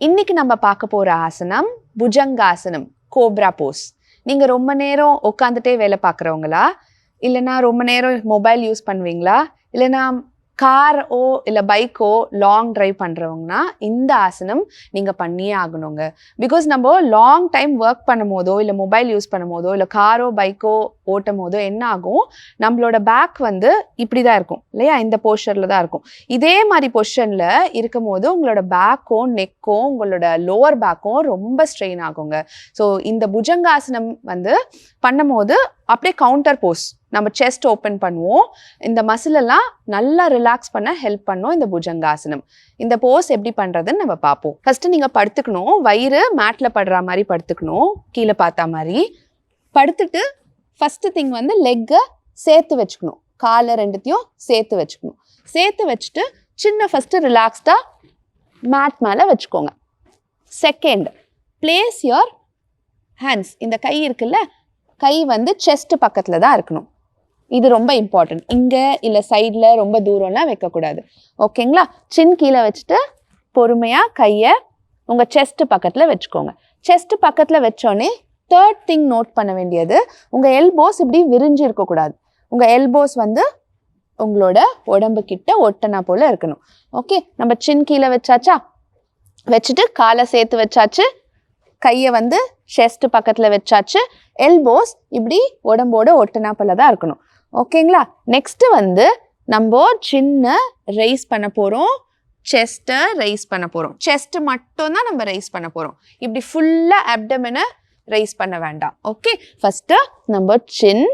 இன்னைக்கு நம்ம பார்க்க போற ஆசனம் புஜங்காசனம், கோப்ரா போஸ். நீங்க ரொம்ப நேரம் உட்காந்துட்டே வேலை பார்க்குறவங்களா, இல்லைனா ரொம்ப நேரம் மொபைல் யூஸ் பண்ணுவீங்களா, இல்லைனா காரோ இல்லை பைக்கோ லாங் ட்ரைவ் பண்ணுறவங்கன்னா இந்த ஆசனம் நீங்கள் பண்ணியே ஆகணுங்க. பிகாஸ் நம்ம லாங் டைம் ஒர்க் பண்ணும் போதோ இல்லை மொபைல் யூஸ் பண்ணும் போதோ இல்லை காரோ பைக்கோ ஓட்டும் போதோ என்ன ஆகும், நம்மளோட பேக் வந்து இப்படி தான் இருக்கும் இல்லையா, இந்த போஸ்டரில் தான் இருக்கும். இதே மாதிரி பொசிஷனில் இருக்கும் போது உங்களோட பேக்கும் நெக்கும் உங்களோட லோவர் பேக்கும் ரொம்ப ஸ்ட்ரெயின் ஆகுங்க. ஸோ இந்த புஜங்காசனம் வந்து பண்ணும் போது அப்படியே கவுண்டர் போஸ், நம்ம செஸ்ட் ஓப்பன் பண்ணுவோம். இந்த மசில் எல்லாம் நல்லா ரிலாக்ஸ் பண்ண ஹெல்ப் பண்ணும் இந்த புஜங்காசனம். இந்த போஸ் எப்படி பண்றதுன்னு நம்ம பார்ப்போம். ஃபர்ஸ்ட் நீங்க படுத்துக்கணும், வயிறு மேட்ல படுற மாதிரி படுத்துக்கணும், கீழே பார்த்தா மாதிரி படுத்துட்டு ஃபர்ஸ்ட் திங் வந்து லெக்கை சேர்த்து வச்சுக்கணும், காலை ரெண்டுத்தையும் சேர்த்து வச்சுக்கணும். சேர்த்து வச்சுட்டு சின்ன ஃபர்ஸ்ட் ரிலாக்ஸ்டா மேட் மேலே வச்சுக்கோங்க. செகண்ட், பிளேஸ் யுவர் ஹேண்ட்ஸ், இந்த கை இருக்குல்ல, கை வந்து செஸ்ட் பக்கத்தில் தான் இருக்கணும். இது ரொம்ப இம்பார்ட்டன்ட். இங்கே இல்லை சைடில் ரொம்ப தூரம்லாம் வைக்கக்கூடாது. ஓகேங்களா? சின் கீழே வச்சுட்டு பொறுமையாக கையை உங்கள் செஸ்ட் பக்கத்தில் வச்சுக்கோங்க. செஸ்ட் பக்கத்தில் வச்சோடனே தேர்ட் திங் நோட் பண்ண வேண்டியது, உங்கள் எல்போஸ் இப்படி விரிஞ்சு இருக்கக்கூடாது. உங்கள் எல்போஸ் வந்து உங்களோட உடம்பு கிட்ட ஒட்டனா போல் இருக்கணும். ஓகே, நம்ம சின் கீழே வச்சாச்சா, வச்சுட்டு காலை சேர்த்து வச்சாச்சு, கையை வந்து செஸ்ட் பக்கத்தில் வச்சாச்சு, எல்போஸ் இப்படி உடம்போட ஒட்டனா போல தான் இருக்கணும். ஓகேங்களா? நெக்ஸ்ட்டு வந்து நம்ம சின்ன ரைஸ் பண்ண போகிறோம், செஸ்ட்டை ரைஸ் பண்ண போகிறோம். செஸ்ட்டு மட்டும்தான் நம்ம ரைஸ் பண்ண போகிறோம், இப்படி ஃபுல்லாக அப்டமனை ரைஸ் பண்ண வேண்டாம். ஓகே, ஃபஸ்ட்டு நம்ம சின்,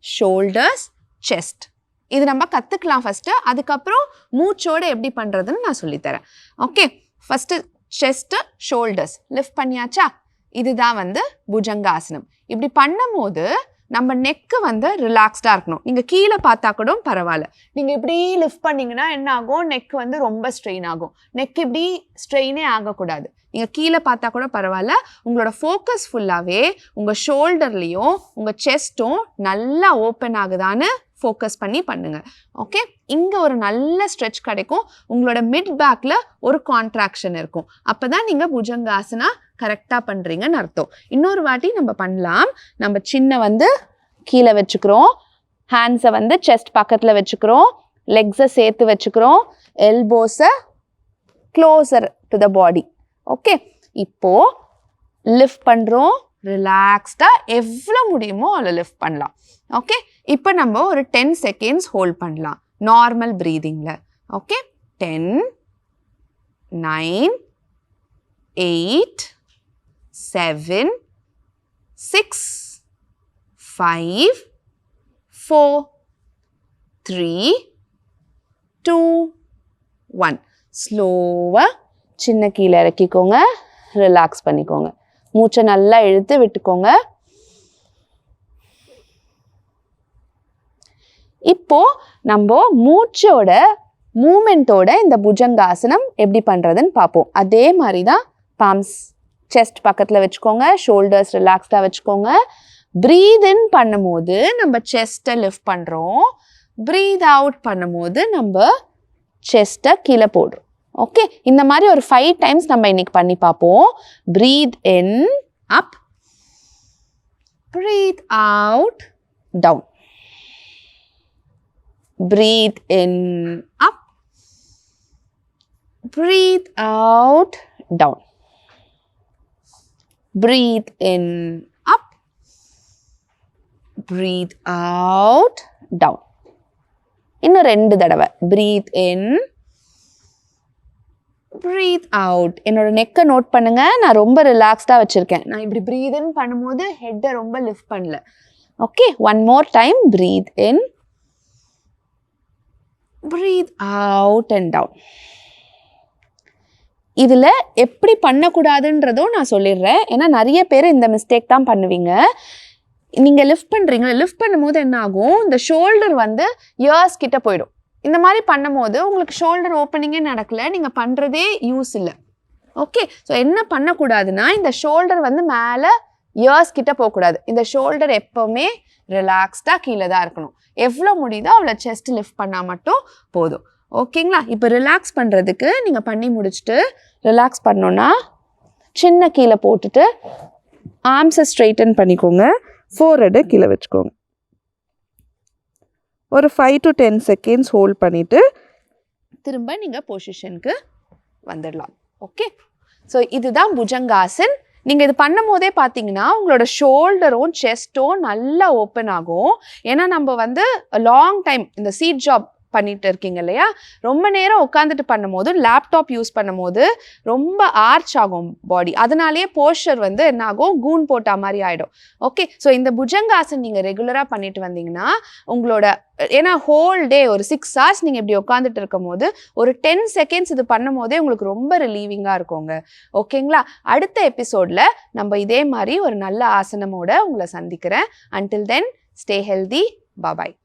ஷோல்டர்ஸ், செஸ்ட் இது நம்ம கற்றுக்கலாம் ஃபஸ்ட்டு. அதுக்கப்புறம் மூச்சோடு எப்படி பண்ணுறதுன்னு நான் சொல்லித்தரேன். Okay, first chest shoulders lift பண்ணியாச்சா, இதுதான் வந்து புஜங்காசனம். இப்படி பண்ணும் போது நம்ம நெக்கு வந்து ரிலாக்ஸ்டாக இருக்கணும். நீங்கள் கீழே பார்த்தா கூட பரவாயில்ல, நீங்கள் இப்படி லிஃப்ட் பண்ணிங்கன்னா என்ன ஆகும், நெக் வந்து ரொம்ப ஸ்ட்ரெயின் ஆகும். நெக் இப்படி ஸ்ட்ரெயினே ஆகக்கூடாது. நீங்கள் கீழே பார்த்தா கூட பரவாயில்ல, உங்களோட ஃபோக்கஸ் ஃபுல்லாகவே உங்கள் ஷோல்டர்லேயும் உங்கள் செஸ்ட்டும் நல்லா ஓப்பன் ஆகுதான்னு ஃபோக்கஸ் பண்ணி பண்ணுங்க. ஓகே, இங்கே ஒரு நல்ல ஸ்ட்ரெச் கிடைக்கும், உங்களோட மிட் பேக்கில் ஒரு கான்ட்ராக்ஷன் இருக்கும். அப்போ தான் நீங்கள் புஜங்காசனா கரெக்டாக பண்ணுறீங்கன்னு அர்த்தம். இன்னொரு வாட்டி நம்ம பண்ணலாம். நம்ம சின்ன வந்து கீழே வச்சுக்கிறோம், ஹேண்ட்ஸை வந்து செஸ்ட் பக்கத்தில் வச்சுக்கிறோம், லெக்ஸை சேர்த்து வச்சுக்கிறோம், எல்போஸை closer to the body. Okay, இப்போது லிஃப்ட் பண்ணுறோம், ரிலாக்ஸ்டாக எவ்வளோ முடியுமோ அவ்வளோ லிஃப்ட் பண்ணலாம். ஓகே, இப்போ நம்ம ஒரு 10 செகண்ட்ஸ் ஹோல்ட் பண்ணலாம் நார்மல் ப்ரீதிங்கில். ஓகே, 10, 9, 8, 7, 6, 5, 4, 3, 2, 1. ஸ்லோவாக சின்ன கீழே இறக்கிக்கோங்க, ரிலாக்ஸ் பண்ணிக்கோங்க, மூச்சை நல்லா இழுத்து விட்டுக்கோங்க. இப்போ நம்ம மூச்சோட மூமெண்ட்டோட இந்த புஜங்காசனம் எப்படி பண்ணுறதுன்னு பார்ப்போம். அதே மாதிரி தான் பாம்ஸ் செஸ்ட் பக்கத்தில் வச்சுக்கோங்க, ஷோல்டர்ஸ் ரிலாக்ஸ்டாக வச்சுக்கோங்க. ப்ரீத் இன் பண்ணும்போது நம்ம செஸ்ட்டை லிஃப்ட் பண்ணுறோம், ப்ரீத் அவுட் பண்ணும்போது நம்ம செஸ்ட்டை கீழே போடுறோம். ஓகே, இந்த மாதிரி ஒரு 5 டைம்ஸ் நம்ம இன்னைக்கு பண்ணி பார்ப்போம். Breathe in up, breathe out down, breathe in up, breathe out down, breathe in up, breathe out down. இன்னும் 2 தடவை breathe in, breathe out. என்னோட நெக்கை நோட் பண்ணுங்க, நான் ரொம்ப ரிலாக்ஸ்டாக வச்சுருக்கேன். நான் இப்படி breathe in பண்ணும்போது ஹெட்டை ரொம்ப லிஃப்ட் பண்ணல. Okay, one more time, breathe in, breathe out and down. இதில் எப்படி பண்ணக்கூடாதுன்றதும் நான் சொல்லிடுறேன், ஏன்னா நிறைய பேர் இந்த மிஸ்டேக் தான் பண்ணுவீங்க. நீங்கள் லிஃப்ட் பண்ணுறீங்க, லிஃப்ட் பண்ணும்போது என்ன ஆகும், இந்த ஷோல்டர் வந்து இயர்ஸ் கிட்ட போயிடும். இந்த மாதிரி பண்ணும்போது உங்களுக்கு ஷோல்டர் ஓப்பனிங்கே நடக்கலை, நீங்கள் பண்ணுறதே யூஸ் இல்லை. ஓகே, ஸோ என்ன பண்ணக்கூடாதுன்னா இந்த ஷோல்டர் வந்து மேலே இயர்ஸ் கிட்ட போகக்கூடாது. இந்த ஷோல்டர் எப்போவுமே ரிலாக்ஸ்டாக கீழே தான் இருக்கணும். எவ்வளோ முடியுதோ அவ்வளோ செஸ்ட் லிஃப்ட் பண்ணால் மட்டும் போதும். ஓகேங்களா? இப்போ ரிலாக்ஸ் பண்ணுறதுக்கு நீங்கள் பண்ணி முடிச்சுட்டு ரிலாக்ஸ் பண்ணோன்னா சின்ன கீழே போட்டுட்டு ஆர்ம்ஸை ஸ்ட்ரெயிட்டன் பண்ணிக்கோங்க. ஃபோர்ஹெட்டை கீழே வச்சுக்கோங்க. ஒரு 5 to 10 செகண்ட்ஸ் ஹோல்ட் பண்ணிவிட்டு திரும்ப நீங்கள் பொசிஷனுக்கு வந்துடலாம். ஓகே, ஸோ இதுதான் புஜங்காசன். நீங்கள் இது பண்ணும் போதே பார்த்தீங்கன்னா உங்களோட ஷோல்டரும் செஸ்ட்டும் நல்லா ஓப்பன் ஆகும். ஏன்னா நம்ம வந்து லாங் டைம் இந்த சீட் ஜாப் பண்ணிட்டு இருக்கீங்க இல்லையா, ரொம்ப நேரம் உட்காந்துட்டு பண்ணும்போது லேப்டாப் யூஸ் பண்ணும்போது ரொம்ப ஆர்ச் ஆகும் பாடி. அதனாலேயே போஸ்டர் வந்து என்ன ஆகும், கூன் போட்டா மாதிரி ஆகிடும். ஓகே, ஸோ இந்த புஜங்காசன் நீங்கள் ரெகுலராக பண்ணிட்டு வந்தீங்கன்னா உங்களோட, ஏன்னா ஹோல் டே ஒரு 6 hours நீங்கள் இப்படி உட்காந்துட்டு இருக்கும் போது ஒரு 10 seconds இது பண்ணும் போதே உங்களுக்கு ரொம்ப ரிலீவிங்காக இருக்குங்க. ஓகேங்களா, அடுத்த எபிசோடில் நம்ம இதே மாதிரி ஒரு நல்ல ஆசனமோட உங்களை சந்திக்கிறேன். Until then, stay healthy. பாய்.